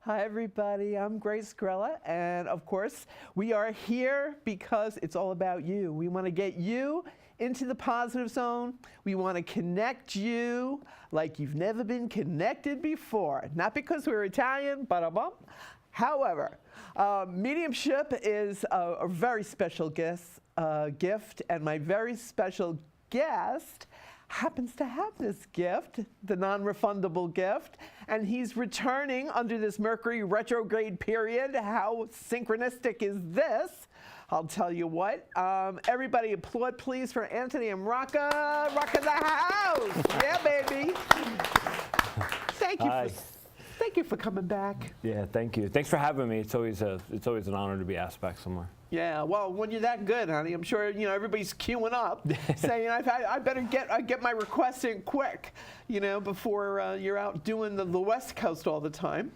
Hi, everybody. I'm Grace Grella, and of course, we are here because it's all about you. We want to get you into the positive zone. We want to connect you like you've never been connected before. Not because we're Italian, ba-da-bum. However, mediumship is a very special gift, and my very special guest happens to have this gift, the non-refundable gift, and he's returning under this Mercury retrograde period. How synchronistic is this? I'll tell you what. Everybody applaud, please, for Anthony Mrocka. Rock in the house. Yeah, baby. Thank you. Thank you for coming back. Yeah, thank you. Thanks for having me. It's always an honor to be asked back somewhere. Yeah, well, when you're that good, honey, I'm sure everybody's queuing up, saying I better get my requests in quick, before you're out doing the West Coast all the time.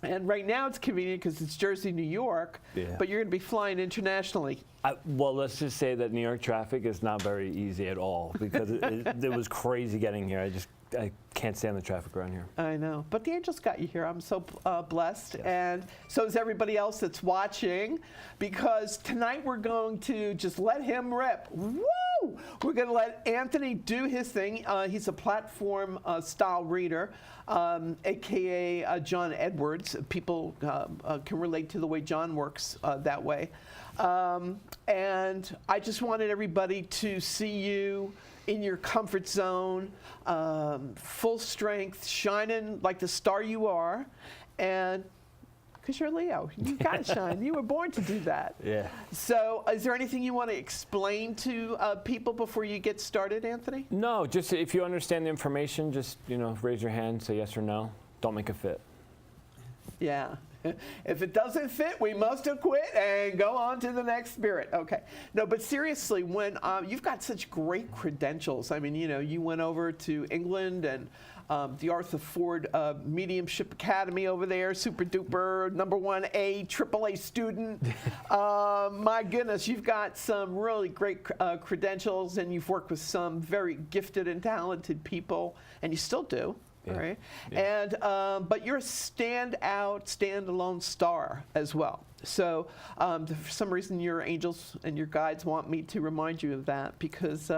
And right now it's convenient because it's Jersey, New York, but you're going to be flying internationally. Well, let's just say that New York traffic is not very easy at all because it was crazy getting here. I can't stand the traffic around here. I know, but the angels got you here. I'm so blessed, and so is everybody else that's watching, because tonight we're going to just let him rip. Woo! We're going to let Anthony do his thing. He's a platform style reader, aka John Edwards. People can relate to the way John works that way. And I just wanted everybody to see you in your comfort zone, full full strength, shining like the star you are, and because you're Leo, you got to shine. You were born to do that. Yeah. So, is there anything you want to explain to people before you get started, Anthony? No, just if you understand the information, just raise your hand, say yes or no. Don't make it fit. Yeah. If it doesn't fit, we must quit and go on to the next spirit. Okay. No, but seriously, when you've got such great credentials, I mean, you went over to England and the Arthur Ford Mediumship Academy over there, super duper, #1 AAA student. My goodness, you've got some really great credentials, and you've worked with some very gifted and talented people, and you still do. Yeah. All right. Yeah. And but you're a standalone star as well. So for some reason your angels and your guides want me to remind you of that, because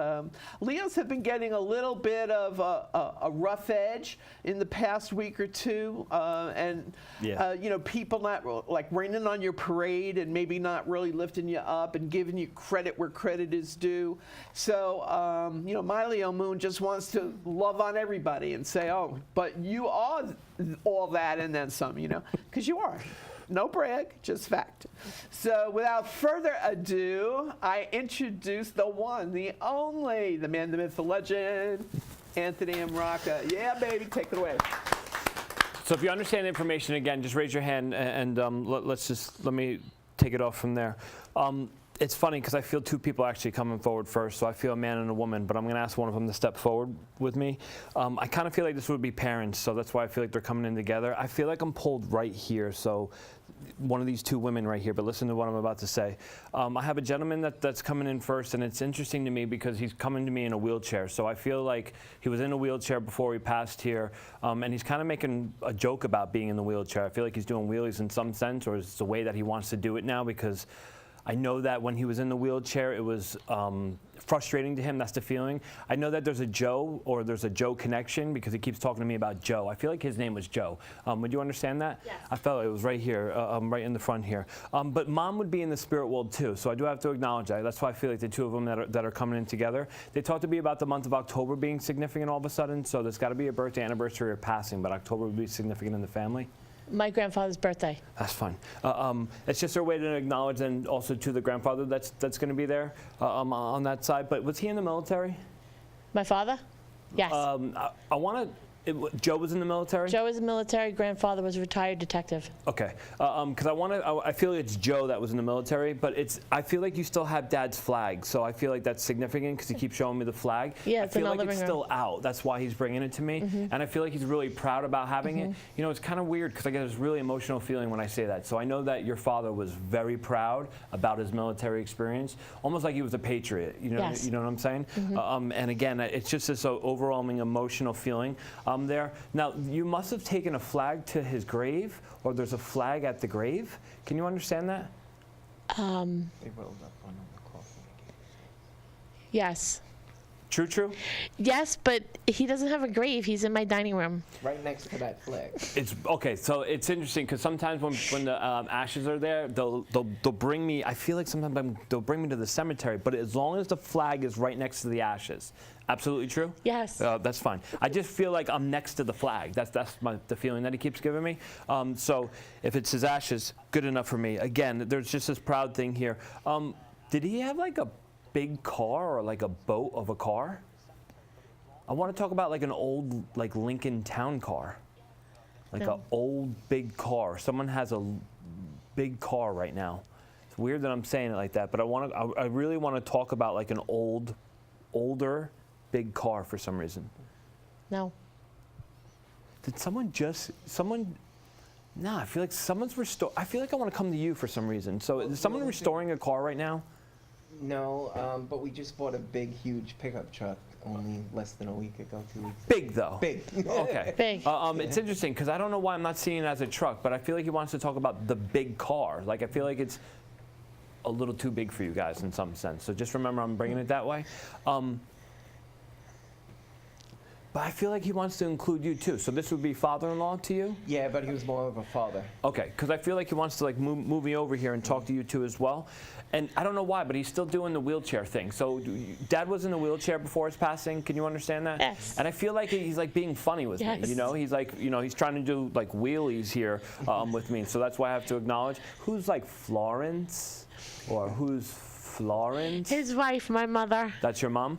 Leos have been getting a little bit of a rough edge in the past week or two, and people not like raining on your parade and maybe not really lifting you up and giving you credit where credit is due. So my Leo moon just wants to love on everybody and say, oh, but you are all that and then some, because you are. No brag, just fact. So without further ado, I introduce the one, the only, the man, the myth, the legend, Anthony Mrocka. Yeah, baby, take it away. So if you understand the information, again, just raise your hand and let me take it off from there. It's funny because I feel two people actually coming forward first. So I feel a man and a woman, but I'm going to ask one of them to step forward with me. I kind of feel like this would be parents, so that's why I feel like they're coming in together. I feel like I'm pulled right here, so one of these two women right here, but listen to what I'm about to say. I have a gentleman that's coming in first, and it's interesting to me because he's coming to me in a wheelchair. So I feel like he was in a wheelchair before he passed here, and he's kind of making a joke about being in the wheelchair. I feel like he's doing wheelies in some sense, or it's the way that he wants to do it now, because I know that when he was in the wheelchair, it was frustrating to him. That's the feeling. I know that there's a Joe, or there's a Joe connection, because he keeps talking to me about Joe. I feel like his name was Joe. Would you understand that? Yes. I felt it was right here, right in the front here. But Mom would be in the spirit world too, so I do have to acknowledge that. That's why I feel like the two of them that are coming in together. They talked to me about the month of October being significant all of a sudden, so there's got to be a birthday, anniversary, or passing, but October would be significant in the family. My grandfather's birthday. That's fine. It's just our way to acknowledge, and also to the grandfather that's going to be there on that side. But was he in the military? My father? Yes. I want to. Joe was in the military? Joe was a military. Grandfather was a retired detective. Okay. Because I feel like it's Joe that was in the military, but I feel like you still have Dad's flag, so I feel like that's significant because he keeps showing me the flag. Yeah, it's I feel in the like living it's room. still out. That's why he's bringing it to me, and I feel like he's really proud about having it. It's kind of weird because I get this really emotional feeling when I say that. So I know that your father was very proud about his military experience, almost like he was a patriot. Yes. You know what I'm saying? And again, it's just this overwhelming emotional feeling there. Now, you must have taken a flag to his grave, or there's a flag at the grave. Can you understand that? They rolled up on the coffin. Yes. True? Yes, but he doesn't have a grave. He's in my dining room. Right next to that flag. It's okay. So it's interesting because sometimes when the ashes are there, they'll bring me. I feel like sometimes they'll bring me to the cemetery, but as long as the flag is right next to the ashes. Absolutely true? Yes. That's fine. I just feel like I'm next to the flag. That's the feeling that he keeps giving me. So if it's his ashes, good enough for me. Again, there's just this proud thing here. Did he have like a big car or like a boat of a car? I want to talk about like an old like Lincoln Town car. Like No. an old big car. Someone has a big car right now. It's weird that I'm saying it like that, but I really want to talk about like an older big car for some reason. No. Did no, I feel like someone's I feel like I want to come to you for some reason. So is someone restoring a car right now? No, but we just bought a big, huge pickup truck only less than a week ago, 2 weeks ago. Big though. Big. Okay. Big. It's interesting because I don't know why I'm not seeing it as a truck, but I feel like he wants to talk about the big car. Like I feel like it's a little too big for you guys in some sense. So just remember I'm bringing it that way. But I feel like he wants to include you too. So this would be father-in-law to you? Yeah, but he was more of a father. Okay, because I feel like he wants to like move me over here and talk to you too as well. And I don't know why, but he's still doing the wheelchair thing. So Dad was in a wheelchair before his passing. Can you understand that? Yes. And I feel like he's like being funny with me. Yes. You know, he's like, you know, he's trying to do like wheelies here with me. So that's why I have to acknowledge who's like Florence or who's Florence. His wife, my mother. That's your mom?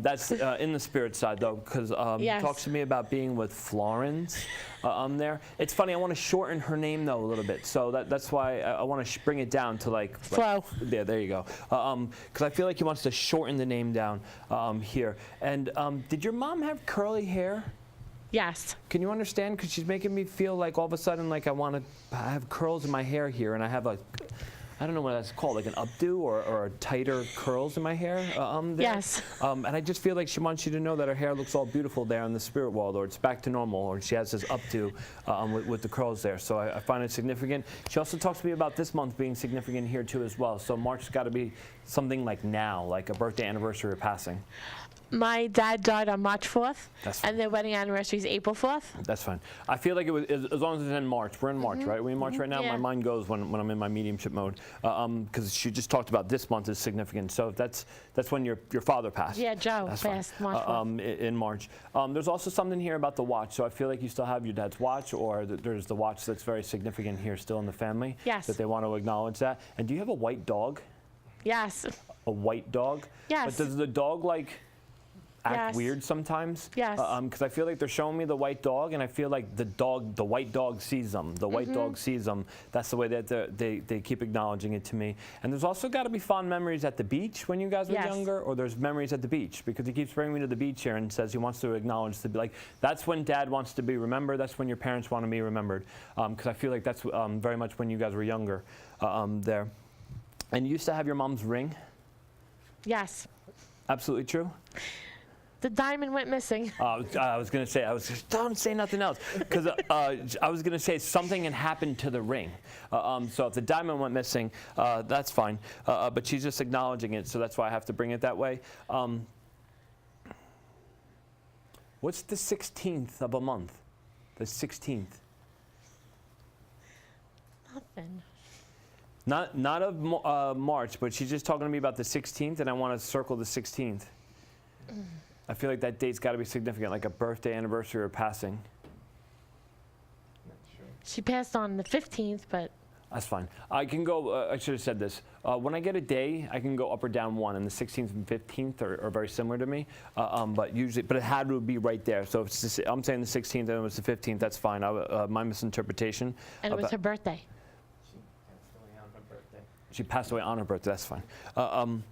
That's in the spirit side, though, because Yes. he talks to me about being with Florence there. It's funny, I want to shorten her name, though, a little bit. So that's why I want to bring it down to, like... Flo. Yeah, there you go. Because I feel like he wants to shorten the name down here. And did your mom have curly hair? Yes. Can you understand? Because she's making me feel like all of a sudden, like I want to have curls in my hair here, and I have like... I don't know what that's called, like an updo or tighter curls in my hair there. Yes. And I just feel like she wants you to know that her hair looks all beautiful there in the spirit world, or it's back to normal, or she has this updo with the curls there. So I find it significant. She also talks to me about this month being significant here too as well. So March has got to be something like now, like a birthday, anniversary, or passing. My dad died on March 4th, That's fine. and their wedding anniversary is April 4th. That's fine. I feel like it was, as long as it's in March. We're in March, right? We're in March right now? Yeah. My mind goes when I'm in my mediumship mode. Because she just talked about this month is significant. So that's when your father passed. Yeah, Joe That's passed fine. March 4th. In March. There's also something here about the watch. So I feel like you still have your dad's watch, or there's the watch that's very significant here still in the family. Yes. That they want to acknowledge that. And do you have a white dog? Yes. A white dog? Yes. But does the dog like... act Yes. weird sometimes? Yes. Because I feel like they're showing me the white dog, and I feel like the white dog sees them. The white dog sees them. That's the way that they keep acknowledging it to me. And there's also got to be fond memories at the beach when you guys were Yes. younger, or there's memories at the beach, because he keeps bringing me to the beach here and says he wants to acknowledge like that's when Dad wants to be remembered. That's when your parents want to be remembered. Because I feel like that's very much when you guys were younger there. And you used to have your mom's ring? Yes. Absolutely true? The diamond went missing. I was going to say, don't say nothing else. Because I was going to say something had happened to the ring. So if the diamond went missing, that's fine. But she's just acknowledging it, so that's why I have to bring it that way. What's the 16th of a month? The 16th. Nothing. Not of March, but she's just talking to me about the 16th, and I want to circle the 16th. I feel like that date's got to be significant, like a birthday, anniversary, or passing. Not sure. She passed on the 15th, but That's fine. I can go, I should have said this. When I get a day, I can go up or down one, and the 16th and 15th are very similar to me. But it had to be right there. So if it's I'm saying the 16th and it was the 15th, that's fine. My misinterpretation. and it was her birthday. She passed away on her birthday. She passed away on her birthday, that's fine.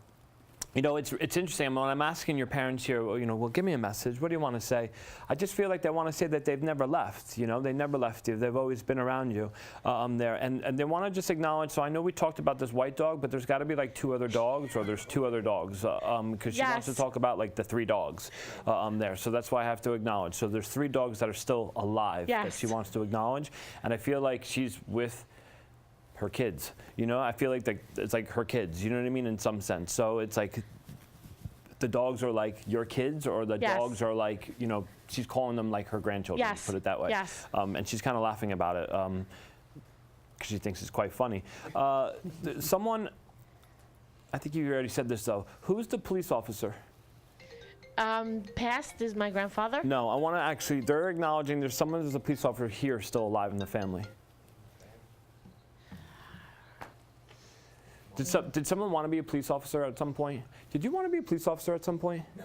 You know, it's interesting. When I'm asking your parents here, well, give me a message. What do you want to say? I just feel like they want to say that they've never left. You know, they never left you. They've always been around you there. And they want to just acknowledge. So I know we talked about this white dog, but there's got to be like two other dogs, or there's two other dogs, because she wants to Yes. talk about like the three dogs there. So that's why I have to acknowledge. So there's three dogs that are still alive that Yes. she wants to acknowledge. And I feel like she's with her kids. You know, I feel like it's like her kids. You know what I mean? In some sense. So it's like the dogs are like your kids, or the Yes. dogs are like, she's calling them like her grandchildren. Yes. Put it that way. Yes. And she's kind of laughing about it because she thinks it's quite funny. Someone, I think you already said this though. Who's the police officer? Past is my grandfather. No, I want to actually. They're acknowledging there's someone who's a police officer here still alive in the family. Did someone want to be a police officer at some point? Did you want to be a police officer at some point? No.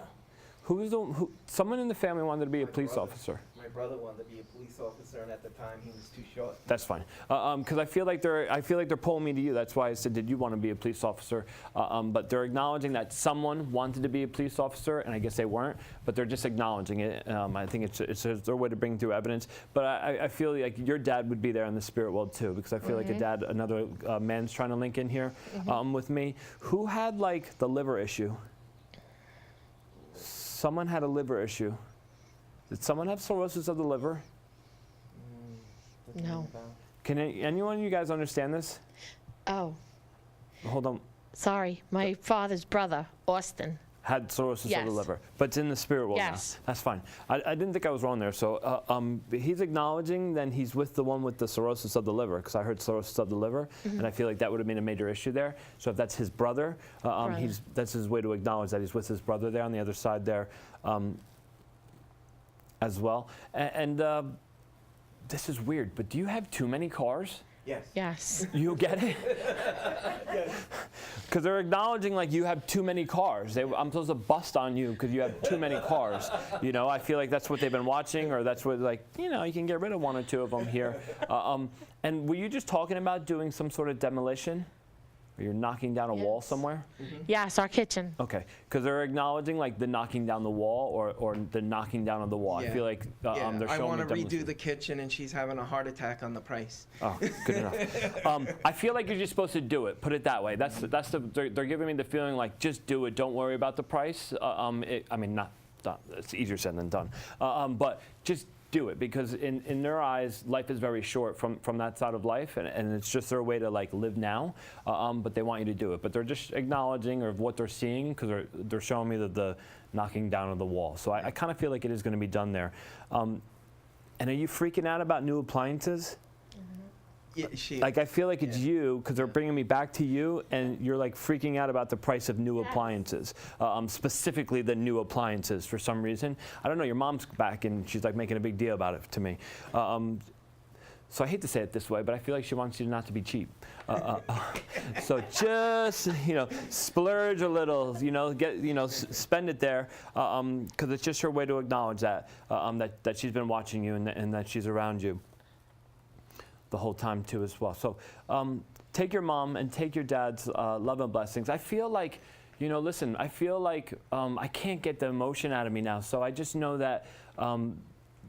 Someone in the family wanted to be a My police brother. officer. My brother wanted to be a police officer, and at the time he was too short. That's fine. Because I feel like they're pulling me to you. That's why I said, did you want to be a police officer? But they're acknowledging that someone wanted to be a police officer, and I guess they weren't. But they're just acknowledging it. I think it's their way to bring through evidence. But I feel like your dad would be there in the spirit world too, because I feel like another man's trying to link in here with me. Who had like the liver issue? Someone had a liver issue. Did someone have cirrhosis of the liver? Doesn't No. ring a bell. Can anyone of you guys understand this? Oh, Hold on. sorry. My father's brother, Austin. had cirrhosis of Yes. the liver, but it's in the spirit world Yes. now. That's fine. I didn't think I was wrong there. So he's acknowledging then he's with the one with the cirrhosis of the liver, because I heard cirrhosis of the liver, and I feel like that would have been a major issue there. So if that's his brother, that's his way to acknowledge that he's with his brother there on the other side there as well. And this is weird, but do you have too many cars? Yes. Yes. You get it? Because they're acknowledging like you have too many cars. I'm supposed to bust on you because you have too many cars. You know, I feel like that's what they've been watching, or that's what, like, you know, you can get rid of one or two of them here. And were you just talking about doing some sort of demolition? Or you're knocking down a wall somewhere? Yes, our kitchen. Okay, because they're acknowledging like the knocking down the wall or the knocking down of the wall. Yeah. I feel like they're showing I want to me demolition. redo the kitchen, and she's having a heart attack on the price. Oh, good enough. I feel like you're just supposed to do it. Put it that way. They're giving me the feeling like just do it. Don't worry about the price. I mean, not done. It's easier said than done. But just do it, because in their eyes, life is very short from that side of life, and it's just their way to like live now. But they want you to do it. But they're just acknowledging of what they're seeing, because they're showing me the knocking down of the wall. So I kind of feel like it is going to be done there. And are you freaking out about new appliances? Yeah, Like, I feel like it's you, because they're bringing me back to you, and you're like freaking out about the price of new appliances, specifically the new appliances for some reason. I don't know, your mom's back and she's like making a big deal about it to me. So I hate to say it this way, but I feel like she wants you not to be cheap. So just, you know, splurge a little, you know, spend it there, because it's just her way to acknowledge that, that she's been watching you and that she's around you the whole time too as well. So take your mom and take your dad's love and blessings. I feel like, you know, listen, I feel like I can't get the emotion out of me now. So I just know that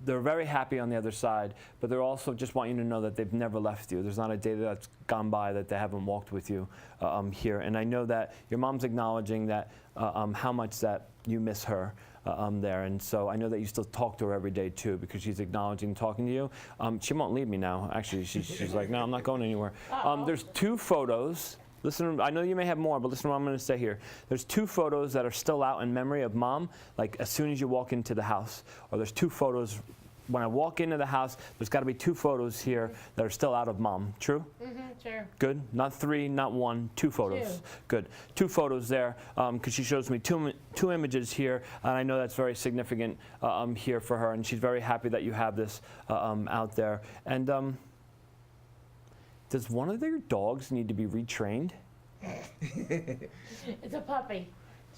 they're very happy on the other side, but they're also just want you to know that they've never left you. There's not a day that's gone by that they haven't walked with you here. And I know that your mom's acknowledging that how much that you miss her. There, and so I know that you still talk to her every day too, because she's acknowledging talking to you. She won't leave me now. Actually, she's like, no, I'm not going anywhere. There's 2 photos. Listen, I know you may have more, but listen to what I'm going to say here. There's 2 photos that are still out in memory of mom, like as soon as you walk into the house. Or there's 2 photos when I walk into the house. There's got to be 2 photos here that are still out of mom. True? Sure. Good. Not 3, not 1, 2 photos. 2. Good. 2 photos there, because she shows me two images here, and I know that's very significant here for her, and she's very happy that you have this out there. And does one of your dogs need to be retrained? It's a puppy.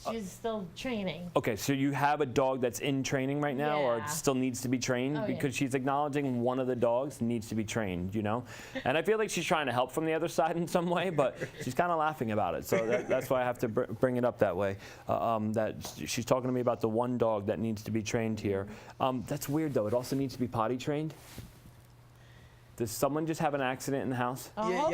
She's still training. Okay, so you have a dog that's in training right now, or Yeah. it still needs to be trained? Oh, yeah. Because she's acknowledging one of the dogs needs to be trained, you know? And I feel like she's trying to help from the other side in some way, but she's kind of laughing about it. So that's why I have to bring it up that way. That she's talking to me about the one dog that needs to be trained here. That's weird, though. It also needs to be potty trained. Does someone just have an accident in the house? Yeah,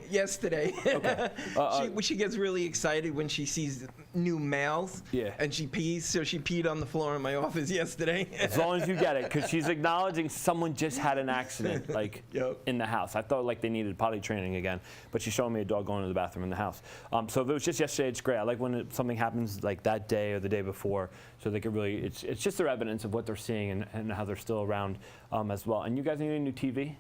yesterday. Okay. She gets really excited when she sees new males. Yeah. And she pees, so she peed on the floor in my office yesterday. As long as you get it, because she's acknowledging someone just had an accident, like Yep. in the house. I thought like they needed potty training again, but she's showing me a dog going to the bathroom in the house. So if it was just yesterday, it's great. I like when something happens like that day or the day before, so they could really, it's just their evidence of what they're seeing and how they're still around as well. And you guys need a new TV?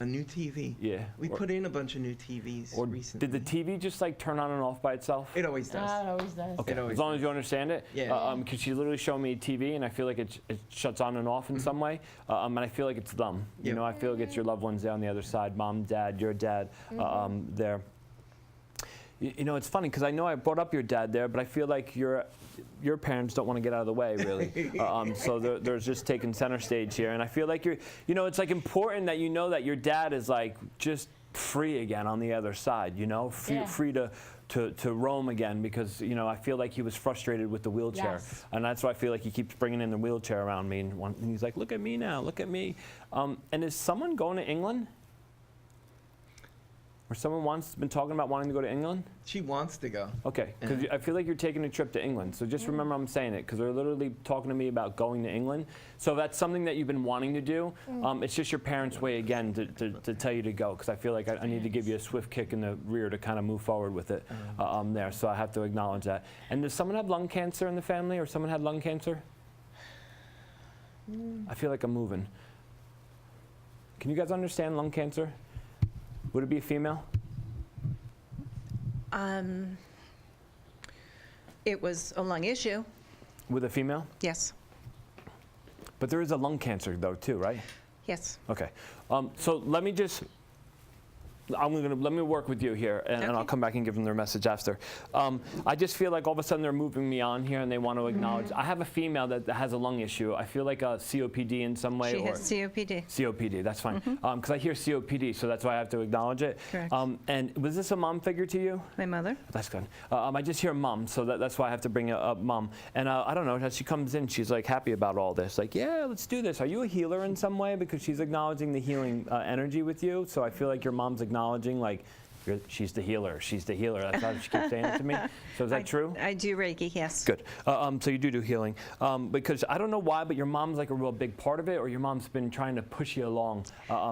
A new TV. Yeah. We put in a bunch of new TVs Or recently. did the TV just like turn on and off by itself? It always does. It always does. Okay, It always as long as you understand it. Yeah. Because she literally showed me a TV, and I feel like it shuts on and off in some way. And I feel like it's them. You Yep. know, I feel like it's your loved ones there on the other side, mom, dad, your dad there. You know, it's funny because I know I brought up your dad there, but I feel like your parents don't want to get out of the way, really. So they're just taking center stage here. And I feel like it's like important that you know that your dad is like just free again on the other side, you know, free to roam again, because, you know, I feel like he was frustrated with the wheelchair. Yes. And that's why I feel like he keeps bringing in the wheelchair around me. And he's like, look at me now, look at me. And is someone going to England? Or someone been talking about wanting to go to England? She wants to go. Okay, because I feel like you're taking a trip to England. So just remember I'm saying it, because they're literally talking to me about going to England. So if that's something that you've been wanting to do, it's just your parents' way again to tell you to go, because I feel like I need to give you a swift kick in the rear to kind of move forward with it there. So I have to acknowledge that. And does someone have lung cancer in the family, or someone had lung cancer? I feel like I'm moving. Can you guys understand lung cancer? Would it be a female? It was a lung issue, With a female? yes, But there is a lung cancer though too, right? yes. Okay. So let me let me work with you here, and I'll Okay. come back and give them their message after. I just feel like all of a sudden they're moving me on here, and they want to acknowledge. I have a female that has a lung issue. I feel like a COPD in some way. She has COPD. COPD, that's fine. Because I hear COPD, so that's why I have to acknowledge it. Correct. And was this a mom figure to you? My mother? That's good. I just hear mom, so that's why I have to bring up mom. And I don't know, as she comes in, she's like happy about all this. Like, yeah, let's do this. Are you a healer in some way? Because she's acknowledging the healing energy with you. So I feel like your mom's acknowledging, like, she's the healer. She's the healer. That's how she keeps saying it to me. So is that true? I do Reiki, yes. Good. So you do healing. Because I don't know why, but your mom's like a real big part of it, or your mom's been trying to push you along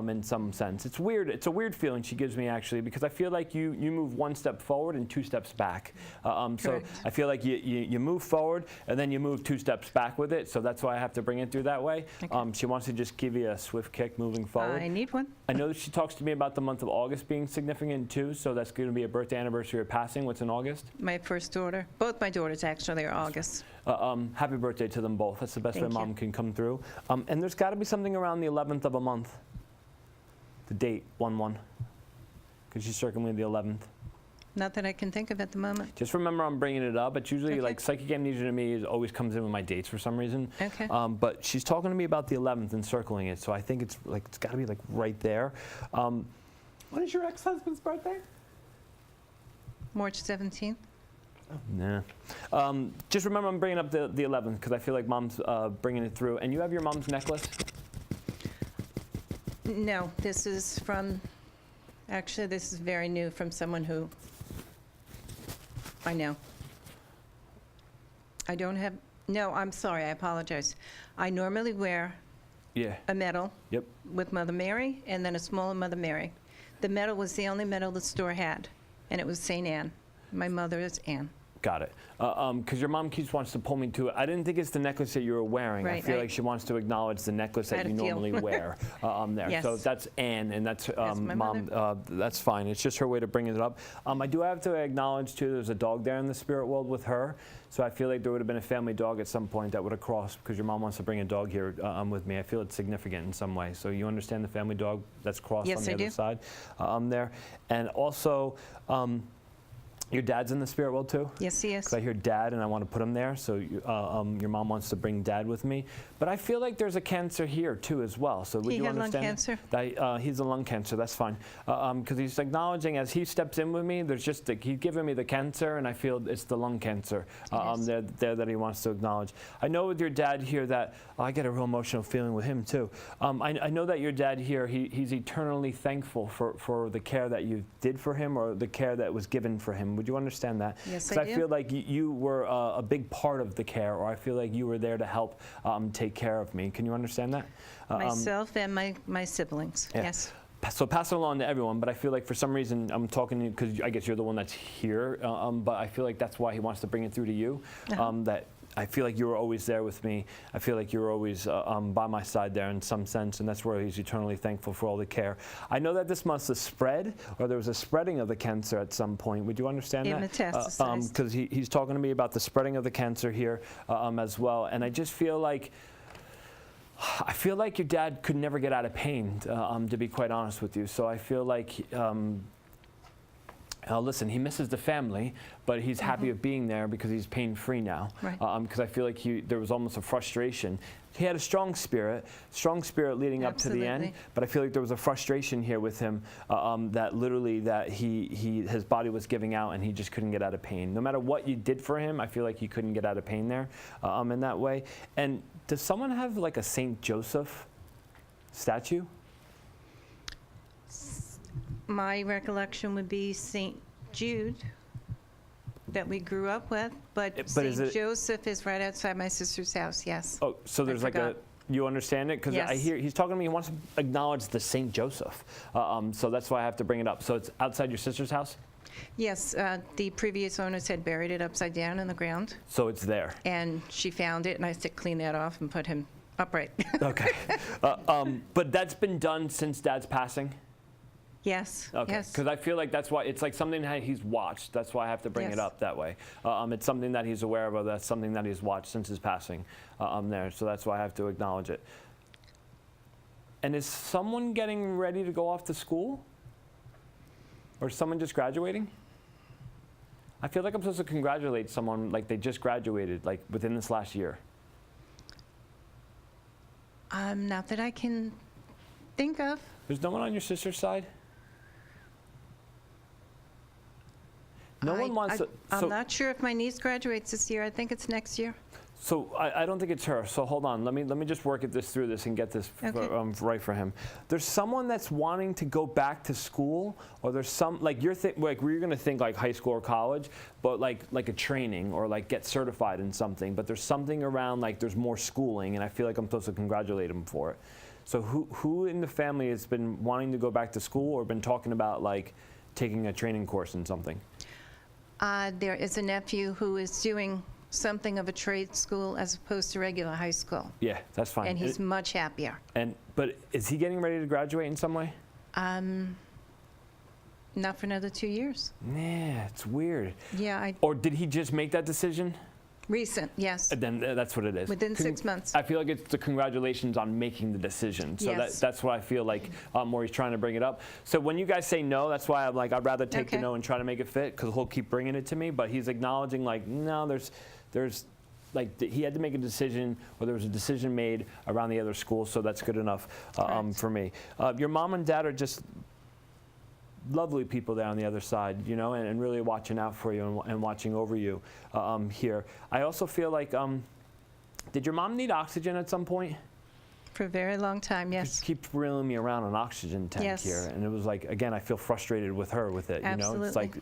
in some sense. It's weird. It's a weird feeling she gives me, actually, because I feel like you move one step forward and 2 steps back. So Correct. I feel like you move forward and then you move 2 steps back with it. So that's why I have to bring it through that way. Okay. She wants to just give you a swift kick moving forward. I need one. I know that she talks to me about the month of August being significant too, so that's going to be a birthday anniversary of passing. What's in August? My first daughter, both my daughters actually are August. Happy birthday to them both. That's the best way Thank you. mom can come through. And there's got to be something around the 11th of a month. The date, 1/1. Because she's circling the 11th. Not that I can think of at the moment. Just remember I'm bringing it up. It's usually Okay. like psychic amnesia to me always comes in with my dates for some reason. Okay. But she's talking to me about the 11th and circling it. So I think it's got to be like right there. When is your ex-husband's birthday? March 17th. Nah. Just remember I'm bringing up the 11th because I feel like mom's bringing it through. And you have your mom's necklace? No, this is from, actually this is very new from someone who I know. I don't have, no, I'm sorry, I apologize. I normally wear Yeah. a medal Yep. with Mother Mary and then a smaller Mother Mary. The medal was the only medal the store had, and it was St. Anne. My mother is Anne. Got it. Because your mom wants to pull me to it. I didn't think it's the necklace that you were wearing. I Right, feel I- like she wants to acknowledge the necklace I that had you a feel. normally wear there. Yes. So that's Anne, and that's my mom. That's fine. It's just her way to bring it up. I do have to acknowledge too. There's a dog there in the spirit world with her. So I feel like there would have been a family dog at some point that would have crossed because your mom wants to bring a dog here with me. I feel it's significant in some way. So you understand the family dog that's crossed Yes, on the I other do. side there, and also. Your dad's in the spirit world too? Yes, he is. Because I hear dad and I want to put him there, so your mom wants to bring dad with me. But I feel like there's a cancer here too as well. So would He you had lung understand cancer? that he's a lung cancer? That's fine. Because he's acknowledging as he steps in with me, there's just he's giving me the cancer, and I feel it's the lung cancer Yes. there that he wants to acknowledge. I know with your dad here that I get a real emotional feeling with him too. I know that your dad here, he's eternally thankful for the care that you did for him or the care that was given for him. Would you understand that? Yes, 'Cause I I do. feel like you were a big part of the care, or I feel like you were there to help take care of me. Can you understand that? Myself and my siblings, yeah. yes. So pass it along to everyone, but I feel like for some reason I'm talking to you because I guess you're the one that's here, but I feel like that's why he wants to bring it through to you, that I feel like you were always there with me. I feel like you were always by my side there in some sense, and that's where he's eternally thankful for all the care. I know that this must have spread, or there was a spreading of the cancer at some point. Would you understand It that? metastasized. Because he's talking to me about the spreading of the cancer here as well, and I just feel like your dad could never get out of pain, to be quite honest with you. So I feel like, listen, he misses the family, but he's happy of being there because he's pain-free now. Right. Because I feel like there was almost a frustration. He had a strong spirit leading up to the end, Absolutely. but I feel like there was a frustration here with him that literally his body was giving out and he just couldn't get out of pain. No matter what you did for him, I feel like he couldn't get out of pain there in that way. And does someone have like a Saint Joseph statue? My recollection would be St. Jude that we grew up with, but But is St. it- Joseph is right outside my sister's house, yes. Oh, so there's like forgot. you understand it? Because I Yes. hear he's talking to me, he wants to acknowledge the St. Joseph. So that's why I have to bring it up. So it's outside your sister's house? Yes, the previous owners had buried it upside down in the ground, So it's there. and she found it, and I said, clean that off and put him upright. Okay. But that's been done since Dad's passing? Yes, Okay. yes. Because I feel like that's why, it's like something that he's watched. That's why I have to bring it Yes. up that way. It's something that he's aware of, or that's something that he's watched since his passing there. So that's why I have to acknowledge it. And is someone getting ready to go off to school? Or is someone just graduating? I feel like I'm supposed to congratulate someone like they just graduated, like within this last year. Not that I can think of. There's no one on your sister's side? No one wants to. I'm not sure if my niece graduates this year. I think it's next year. So I don't think it's her. So hold on. Let me just work through this and get this Okay. right for him. There's someone that's wanting to go back to school, or there's some like you're gonna think like high school or college, but like a training or like get certified in something. But there's something around like there's more schooling, and I feel like I'm supposed to congratulate him for it. So who in the family has been wanting to go back to school or been talking about like taking a training course in something? There is a nephew who is doing something of a trade school as opposed to regular high school, Yeah, that's fine. and he's much happier. But is he getting ready to graduate in some way? Not for another 2 years. Yeah, it's weird. Yeah, Or did he just make that decision? recent, yes, Then that's what it is. within 6 months. I feel like it's the congratulations on making the decision. So Yes. that's what I feel like Maury's trying to bring it up. So when you guys say no, that's why I'm like, I'd rather take the Okay. no and try to make it fit, because he'll keep bringing it to me. But he's acknowledging like, no, there's like he had to make a decision, or there was a decision made around the other school. So that's good enough Correct. for me. Your mom and dad are just lovely people there on the other side, you know, and really watching out for you and watching over you here. I also feel like, did your mom need oxygen at some point? For a very long time, yes. Just keep reeling me around an oxygen tank Yes. here. And it was like, again, I feel frustrated with her with it, you know? It's Absolutely. like,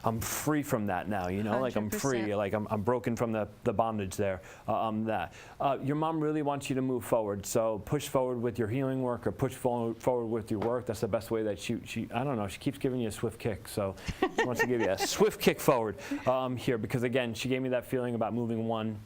I'm free from that now, you know? Like I'm free, 100%. like I'm broken from the bondage there, your mom really wants you to move forward. So push forward with your healing work, or push forward with your work. That's the best way that she I don't know, she keeps giving you a swift kick. So she wants to give you a swift kick forward here, because again, she gave me that feeling about moving one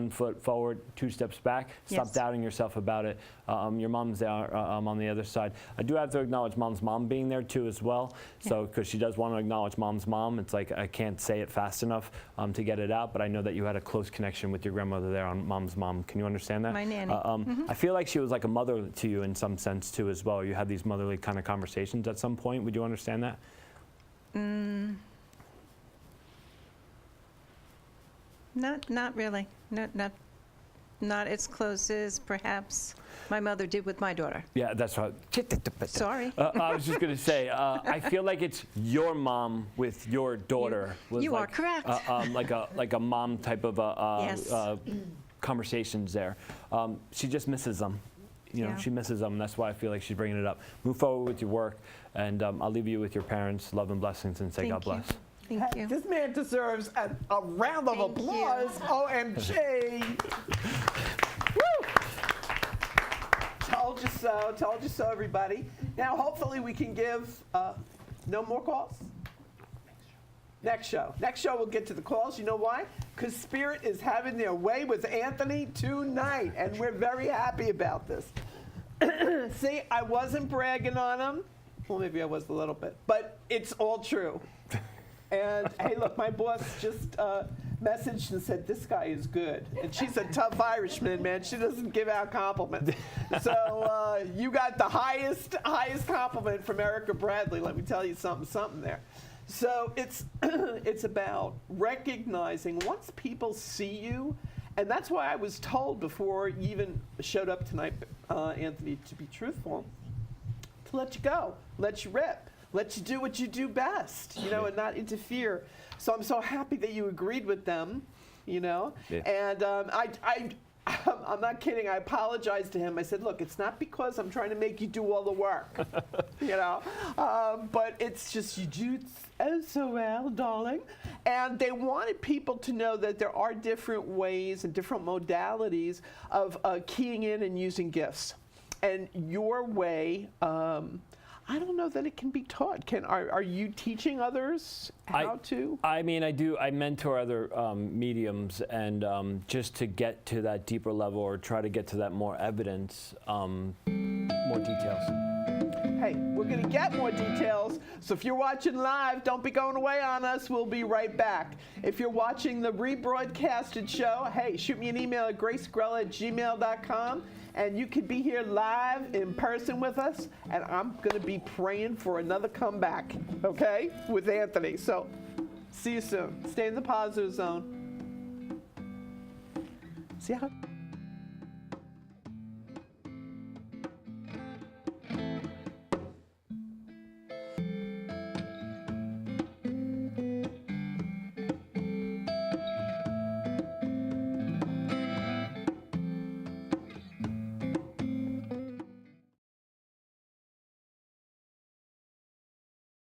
foot forward, 2 steps back. Stop Yes. doubting yourself about it. Your mom's there on the other side. I do have to acknowledge mom's mom being there too as well. So because she does want to acknowledge mom's mom, it's like I can't say it fast enough to get it out. But I know that you had a close connection with your grandmother there on mom's mom. Can you understand that? My nanny. I feel like she was like a mother to you in some sense too as well. You had these motherly kind of conversations at some point. Would you understand that? Not really. Not as close as perhaps my mother did with my daughter. Yeah, that's right. Sorry. I was just going to say, I feel like it's your mom with your daughter. Was You are like, correct. Like a mom type of Yes. conversations there. She just misses them. You know, Yeah. she misses them. And that's why I feel like she's bringing it up. Move forward with your work, and I'll leave you with your parents. Love and blessings, and say Thank God you. bless. Thank you. This man deserves a round of Thank you. applause. OMG. Woo! Told you so. Told you so, everybody. Now, hopefully, we can give no more calls. Next show. Next show, we'll get to the calls. You know why? Because Spirit is having their way with Anthony tonight, and we're very happy about this. See, I wasn't bragging on him. Well, maybe I was a little bit, but it's all true. And hey, look, my boss just messaged and said, this guy is good. And she's a tough Irishman, man. She doesn't give out compliments. So you got the highest compliment from Erica Bradley. Let me tell you something there. So it's about recognizing once people see you, and that's why I was told before you even showed up tonight, Anthony, to be truthful, to let you go, let you rip. Let you do what you do best, you know, and not interfere. So I'm so happy that you agreed with them, you know. Yeah. And I'm not kidding. I apologized to him. I said, look, it's not because I'm trying to make you do all the work, you know, but it's just you do so well, darling. And they wanted people to know that there are different ways and different modalities of keying in and using gifts. And your way, I don't know that it can be taught. Are you teaching others how to? I mean, I do. I mentor other mediums, and just to get to that deeper level or try to get to that more evidence, more details. Hey, we're going to get more details. So if you're watching live, don't be going away on us. We'll be right back. If you're watching the rebroadcasted show, hey, shoot me an email at gracegrella@gmail.com. And you could be here live in person with us. And I'm going to be praying for another comeback, okay, with Anthony. So see you soon. Stay in the positive zone. See how...